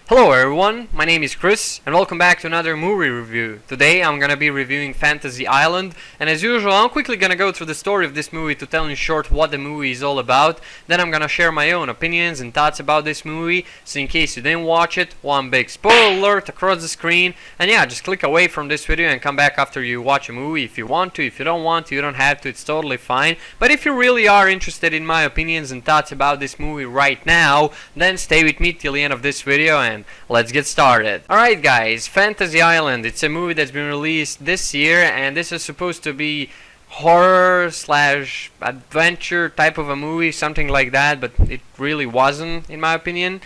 Hello everyone, my name is Chris and welcome back to another movie review. Today I'm gonna be reviewing Fantasy Island, and as usual I'm quickly gonna go through the story of this movie to tell in short what the movie is all about. Then I'm gonna share my own opinions and thoughts about this movie, so in case you didn't watch it, one big spoiler alert across the screen. And yeah, just click away from this video and come back after you watch a movie if you want to. If you don't want to, you don't have to, it's totally fine. But if you really are interested in my opinions and thoughts about this movie right now, then stay with me till the end of this video and let's get started. Alright guys, Fantasy Island, it's a movie that's been released this year, and this is supposed to be horror slash adventure type of a movie, something like that, but it really wasn't in my opinion.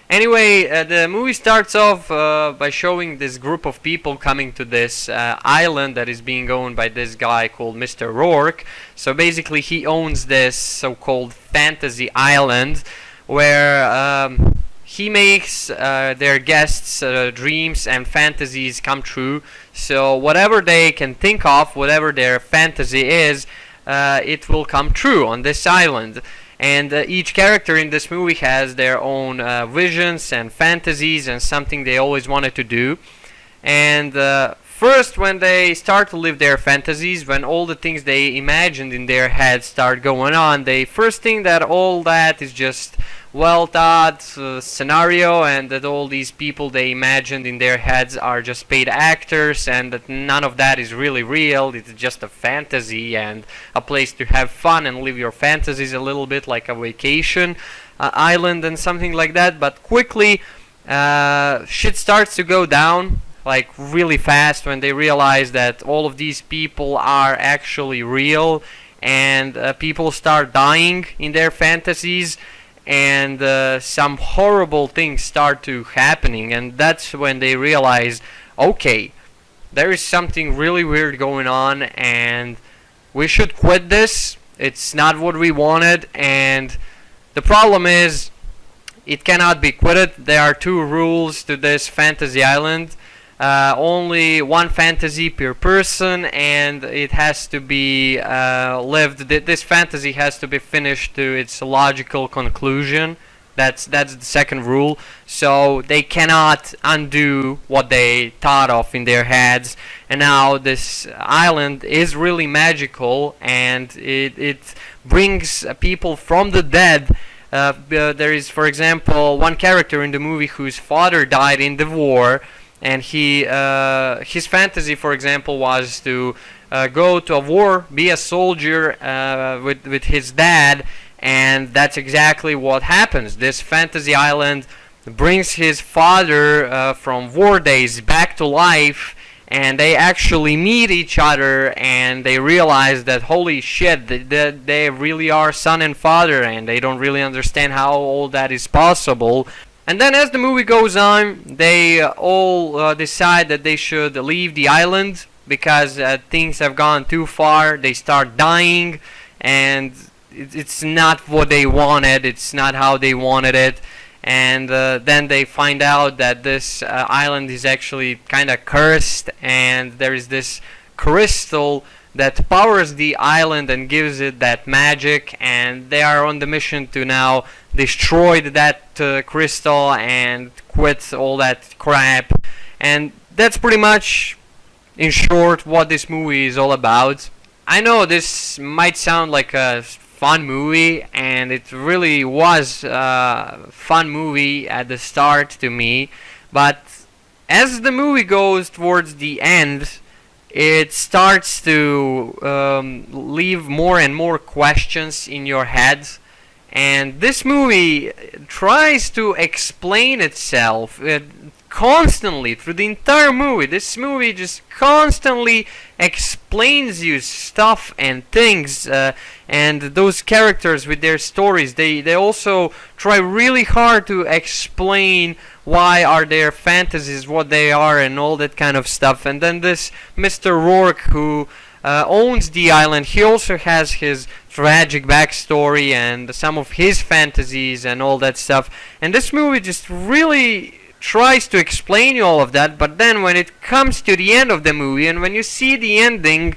Anyway, the movie starts off by showing this group of people coming to this island that is being owned by this guy called Mr. Rourke. So basically he owns this so-called Fantasy Island where he makes their guests' dreams and fantasies come true. So whatever they can think of, whatever their fantasy is, it will come true on this island. And each character in this movie has their own visions and fantasies and something they always wanted to do. And first, when they start to live their fantasies, when all the things they imagined in their heads start going on, they first think that all that is just well thought scenario, and that all these people they imagined in their heads are just paid actors, and that none of that is really real. It's just a fantasy and a place to have fun and live your fantasies a little bit like a vacation island and something like that. But quickly shit starts to go down like really fast when they realize that all of these people are actually real, and people start dying in their fantasies, and some horrible things start to happening. And that's when they realize, okay, there is something really weird going on and we should quit this. It's not what we wanted, and the problem is it cannot be quitted. There are two rules to this Fantasy Island. Only one fantasy per person, and it has to be lived. This fantasy has to be finished to its logical conclusion. That's the second rule. So they cannot undo what they thought of in their heads. And now this island is really magical, and it brings people from the dead. There is, for example, one character in the movie whose father died in the war. And his fantasy, for example, was to go to a war, be a soldier with his dad, and that's exactly what happens. This Fantasy Island brings his father from war days back to life, and they actually meet each other, and they realize that holy shit, they really are son and father, and they don't really understand how all that is possible. And then as the movie goes on, they all decide that they should leave the island because things have gone too far. They start dying, and it's not what they wanted. It's not how they wanted it. And then they find out that this island is actually kind of cursed, and there is this crystal that powers the island and gives it that magic, and they are on the mission to now destroy that crystal and quit all that crap. And that's pretty much in short what this movie is all about. I know this might sound like a fun movie, and it really was a fun movie at the start to me, but as the movie goes towards the end, it starts to leave more and more questions in your head. And this movie tries to explain itself constantly through the entire movie. This movie just constantly explains you stuff and things, and those characters with their stories, they also try really hard to explain why are their fantasies what they are and all that kind of stuff. And then this Mr. Rourke, who owns the island, he also has his tragic backstory and some of his fantasies and all that stuff. And this movie just really tries to explain you all of that, but then when it comes to the end of the movie and when you see the ending,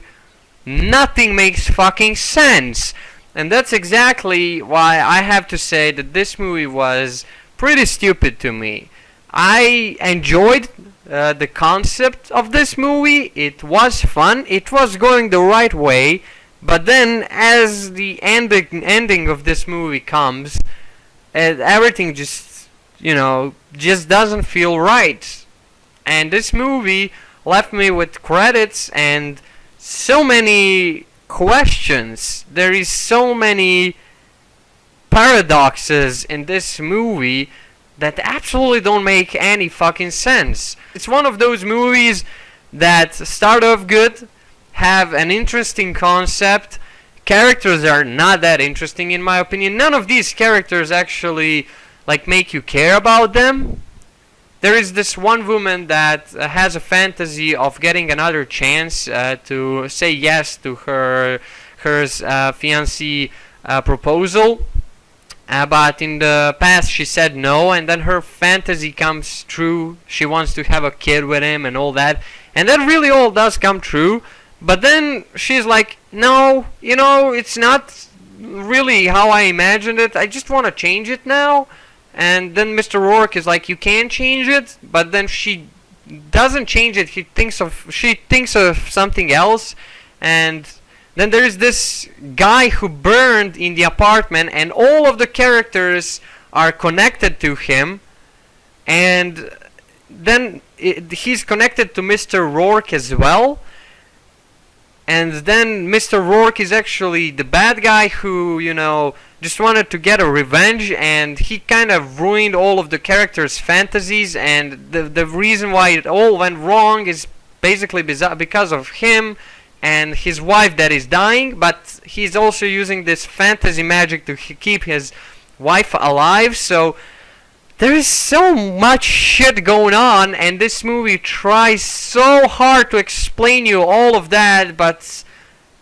nothing makes fucking sense. And that's exactly why I have to say that this movie was pretty stupid to me. I enjoyed the concept of this movie. It was fun. It was going the right way. But then, as the ending of this movie comes, everything just, just doesn't feel right. And this movie left me with credits and so many questions. There is so many paradoxes in this movie that absolutely don't make any fucking sense. It's one of those movies that start off good, have an interesting concept. Characters are not that interesting in my opinion. None of these characters actually make you care about them. There is this one woman that has a fantasy of getting another chance to say yes to her fiancé proposal. But in the past she said no, and then her fantasy comes true. She wants to have a kid with him and all that. And that really all does come true. But then she's like, no, it's not really how I imagined it. I just want to change it now. And then Mr. Rourke is like, you can change it. But then she doesn't change it. She thinks of something else. And then there's this guy who burned in the apartment, and all of the characters are connected to him. And then he's connected to Mr. Rourke as well. And then Mr. Rourke is actually the bad guy who, just wanted to get a revenge, and he kind of ruined all of the characters' fantasies. And the reason why it all went wrong is basically because of him and his wife that is dying, but he's also using this fantasy magic to keep his wife alive. So there is so much shit going on, and this movie tries so hard to explain you all of that, but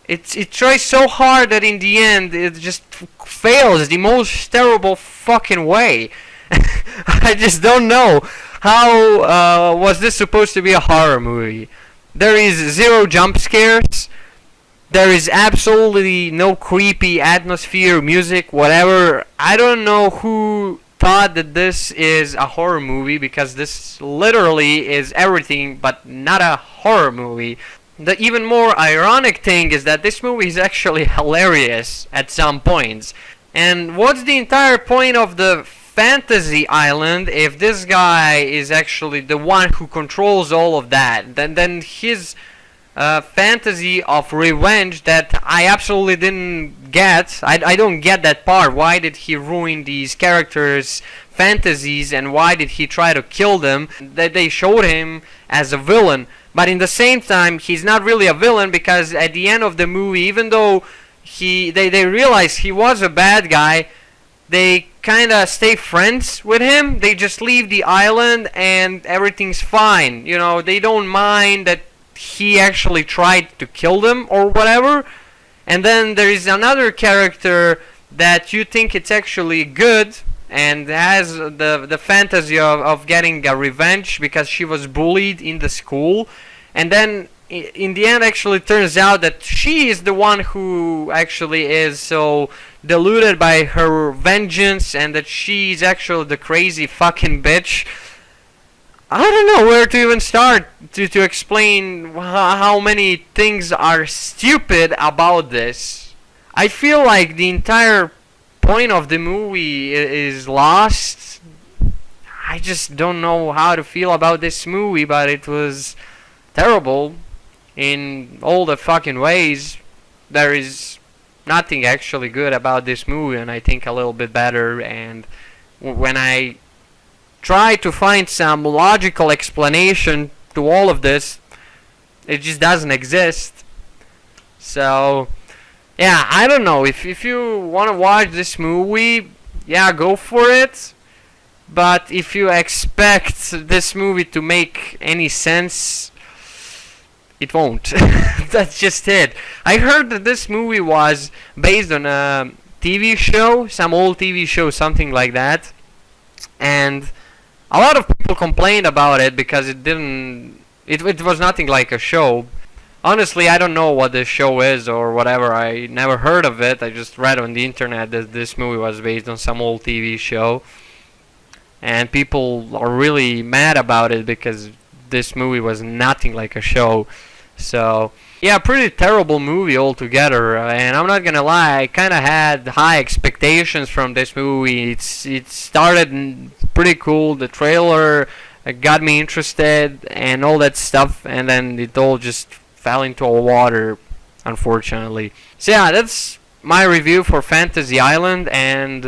it tries so hard that in the end it just fails the most terrible fucking way. I just don't know how was this supposed to be a horror movie. There is zero jump scares. There is absolutely no creepy atmosphere, music, whatever. I don't know who thought that this is a horror movie, because this literally is everything but not a horror movie. The even more ironic thing is that this movie is actually hilarious at some points. And what's the entire point of the fantasy island if this guy is actually the one who controls all of that? Then his fantasy of revenge that I absolutely didn't get. I don't get that part. Why did he ruin these characters' fantasies, and why did he try to kill them? That they showed him as a villain, but in the same time he's not really a villain, because at the end of the movie, even though they realize he was a bad guy, they kinda stay friends with him. They just leave the island and everything's fine. They don't mind that he actually tried to kill them or whatever. And then there is another character that you think it's actually good and has the fantasy of getting a revenge because she was bullied in the school. And then in the end actually turns out that she is the one who actually is so deluded by her vengeance, and that she's actually the crazy fucking bitch. I don't know where to even start to explain how many things are stupid about this. I feel like the entire point of the movie is lost. I just don't know how to feel about this movie, but it was terrible in all the fucking ways. There is nothing actually good about this movie, and I think a little bit better. And when I try to find some logical explanation to all of this, it just doesn't exist. So yeah, I don't know. If you want to watch this movie, yeah, go for it. But if you expect this movie to make any sense, it won't. That's just it. I heard that this movie was based on a TV show, some old TV show, something like that. And a lot of people complained about it because it was nothing like a show. Honestly, I don't know what this show is or whatever. I never heard of it. I just read on the internet that this movie was based on some old TV show. and people are really mad about it because this movie was nothing like a show. So yeah, pretty terrible movie altogether. And I'm not gonna lie, I kind of had high expectations from this movie. It started pretty cool. The trailer got me interested and all that stuff, and then it all just fell into a water, unfortunately. So yeah, that's my review for Fantasy Island, and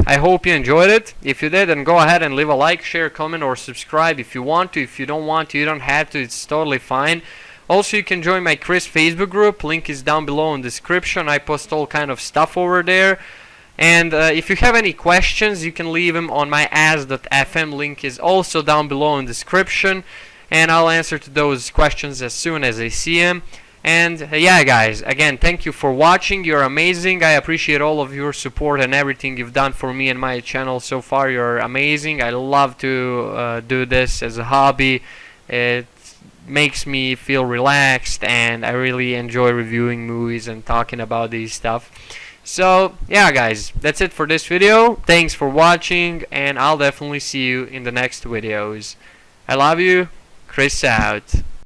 I hope you enjoyed it. If you did, then go ahead and leave a like, share, comment, or subscribe if you want to. If you don't want to, you don't have to. It's totally fine. Also, you can join my Chris Facebook group. Link is down below in the description. I post all kind of stuff over there. And if you have any questions, you can leave them on my Ask.fm. Link is also down below in the description, and I'll answer to those questions as soon as I see them. And yeah, guys, again, thank you for watching. You're amazing. I appreciate all of your support and everything you've done for me and my channel so far. You're amazing. I love to do this as a hobby. It makes me feel relaxed, and I really enjoy reviewing movies and talking about these stuff. So yeah, guys, that's it for this video. Thanks for watching, and I'll definitely see you in the next videos. I love you. Chris out.